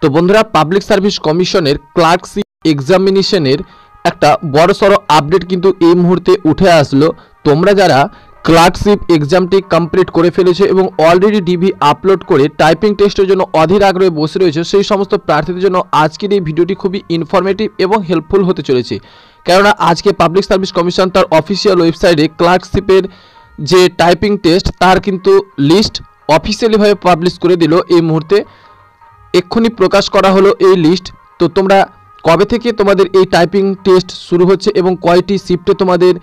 তো বন্ধুরা, public service কমিশনের ক্লার্কশিপ এক্সামিনেশনের একটা বড়সড় আপডেট কিন্তু এই মুহূর্তে উঠে আসলো। তোমরা যারা ক্লার্কশিপ এক্সামটি কমপ্লিট করে ফেলেছো এবং অলরেডি ডিভি আপলোড করে টাইপিং টেস্টের জন্য অধীর আগ্রহে বসে রয়েছে, সেই সমস্ত প্রার্থীদের জন্য আজকের এই ভিডিওটি খুবই ইনফরমেটিভ এবং হেল্পফুল হতে চলেছে। কেননা আজকে পাবলিক সার্ভিস কমিশন তার অফিসিয়াল ওয়েবসাইটে ক্লার্কশিপের যে টাইপিং টেস্ট তার কিন্তু লিস্ট অফিসিয়ালিভাবে পাবলিশ করে দিল। এই মুহূর্তে এক্ষুনি প্রকাশ করা হলো এই লিস্ট। তো তোমরা কবে থেকে তোমাদের এই টাইপিং টেস্ট শুরু হচ্ছে এবং কয়টি শিফটে তোমাদের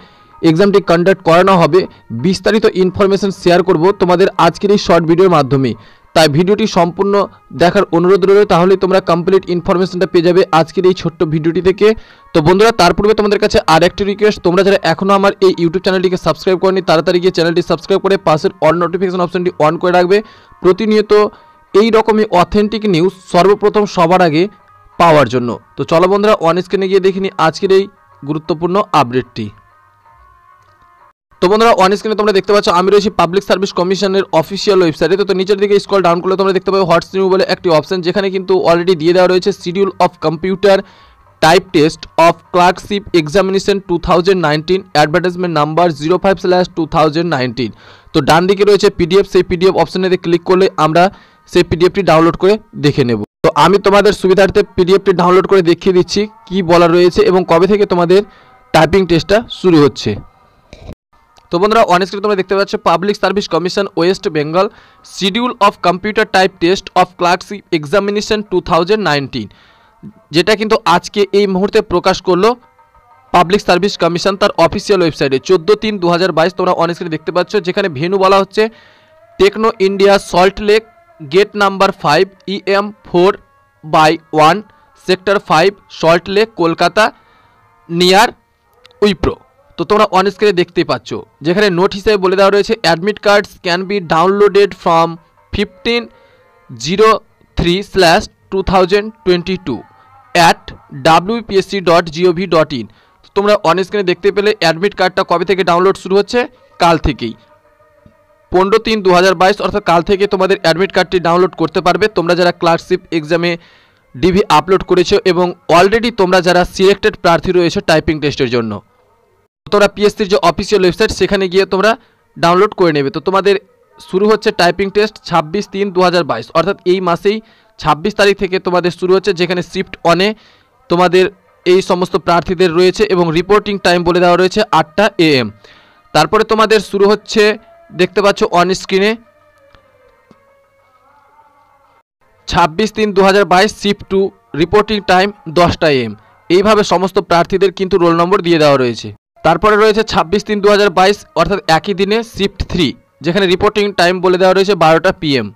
এক্সামটি কন্ডাক্ট করানো হবে, বিস্তারিত ইনফরমেশন শেয়ার করব তোমাদের আজকের এই শর্ট ভিডিওর মাধ্যমে। তাই ভিডিওটি সম্পূর্ণ দেখার অনুরোধ রইল, তাহলে তোমরা কমপ্লিট ইনফরমেশনটা পেয়ে যাবে আজকের এই ছোট্ট ভিডিওটি থেকে। তো বন্ধুরা, তার পূর্বে তোমাদের কাছে আর একটি রিকোয়েস্ট, তোমরা যারা এখনও আমার এই ইউটিউব চ্যানেলটিকে সাবস্ক্রাইব করনি তাড়াতাড়ি গিয়ে চ্যানেলটি সাবস্ক্রাইব করে পাশের অল নোটিফিকেশন অপশনটি অন করে রাখবে, প্রতিনিয়ত এই রকমই অথেন্টিক নিউজ সর্বপ্রথম সবার আগে পাওয়ার জন্য। তো চলো বন্ধুরা, অন স্ক্রিনে গিয়ে দেখিনি আজকের এই গুরুত্বপূর্ণ আপডেটটি। তো বন্ধুরা, অন স্ক্রিনে তোমরা দেখতে পাচ্ছ আমি রয়েছি পাবলিক সার্ভিস কমিশনের অফিসিয়াল ওয়েবসাইটে। তো নিচের দিকে স্ক্রল ডাউন করলে তোমরা দেখতে পাবে হোয়াটস নিউ বলে একটি অপশন, যেখানে কিন্তু অলরেডি দিয়ে দেওয়া রয়েছে schedule of computer type test of clerkship examination 2019 advertisement number 05/2019। তো ডান দিকে রয়েছে পিডিএফ, সেই পিডিএফ অপশনে ক্লিক করলে আমরা সেই পিডিএফটি ডাউনলোড করে দেখে নেব। তো আমি তোমাদের সুবিধার্থে পিডিএফটি ডাউনলোড করে দেখিয়ে দিচ্ছি কি বলা রয়েছে এবং কবে থেকে তোমাদের টাইপিং টেস্টটা শুরু হচ্ছে। তো বন্ধুরা, অন স্ক্রিনে তোমরা দেখতে পাচ্ছ public service commission West Bengal schedule of computer type test of clerkship examination 2019, যেটা কিন্তু আজকে এই মুহূর্তে প্রকাশ করলো পাবলিক সার্ভিস কমিশন তার অফিসিয়াল ওয়েবসাইটে 14/3/2022। তোমরা অন স্ক্রিনে দেখতে পাচ্ছ, যেখানে ভেন্যু বলা হচ্ছে Techno India Salt Lake, gate number 5 EM 4/1 sector 5 Salt Lake Kolkata near Wipro. তো তোমরা অন স্ক্রিনে দেখতেই পাচ্ছ, যেখানে নোট হিসেবে বলে দেওয়া রয়েছে admit cards can be downloaded from 15/03/2022 at wpsc.gov.in। তোমরা অন স্ক্রিনে দেখতে পেলে অ্যাডমিট কার্ডটা কবে থেকে ডাউনলোড শুরু হচ্ছে, কাল থেকেই 15/3/2022, অর্থাৎ কাল থেকে তোমাদের অ্যাডমিট কার্ডটি ডাউনলোড করতে পারবে তোমরা যারা ক্লার্কশিপ এক্সামে ডিভি আপলোড করেছো এবং অলরেডি তোমরা যারা সিলেক্টেড প্রার্থী রয়েছে টাইপিং টেস্টের জন্য। তোমরা পিএসসির যে অফিসিয়াল ওয়েবসাইট সেখানে গিয়ে তোমরা ডাউনলোড করে নেবে। তো তোমাদের শুরু হচ্ছে টাইপিং টেস্ট 26/3/2022, অর্থাৎ এই মাসেই 26 তারিখ থেকে তোমাদের শুরু হচ্ছে, যেখানে শিফট 1-এ তোমাদের এই সমস্ত প্রার্থীদের রয়েছে এবং রিপোর্টিং টাইম বলে দেওয়া রয়েছে 8টা AM। তারপরে তোমাদের শুরু হচ্ছে, দেখতে পাচ্ছ অন স্ক্রিনে 26/3/2022 শিফট 2, রিপোর্টিং টাইম 10টা AM। এইভাবে সমস্ত প্রার্থীদের কিন্তু রোল নম্বর দিয়ে দেওয়া রয়েছে। তারপরে রয়েছে 26/3/2022, অর্থাৎ একই দিনে শিফট 3, যেখানে রিপোর্টিং টাইম বলে দেওয়া রয়েছে 12টা PM।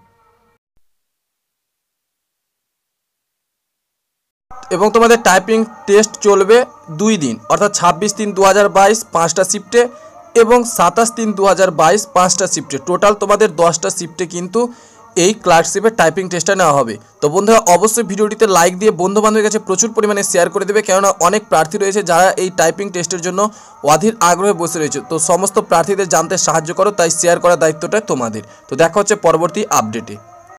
এবং তোমাদের টাইপিং টেস্ট চলবে 2 দিন, অর্থাৎ 26/3/2022 5টা শিফটে এবং 27/3/2022 5টা শিফটে। টোটাল তোমাদের 10টা শিফটে কিন্তু এই ক্লার্কশিপের টাইপিং টেস্টটা নেওয়া হবে। তো বন্ধুরা, অবশ্যই ভিডিওটিতে লাইক দিয়ে বন্ধু বান্ধবের কাছে প্রচুর পরিমাণে শেয়ার করে দেবে, কেননা অনেক প্রার্থী রয়েছে যারা এই টাইপিং টেস্টের জন্য অধীর আগ্রহে বসে রয়েছে। তো সমস্ত প্রার্থীদের জানতে সাহায্য করো, তাই শেয়ার করার দায়িত্বটা তোমাদের। তো দেখা হচ্ছে পরবর্তী আপডেটে।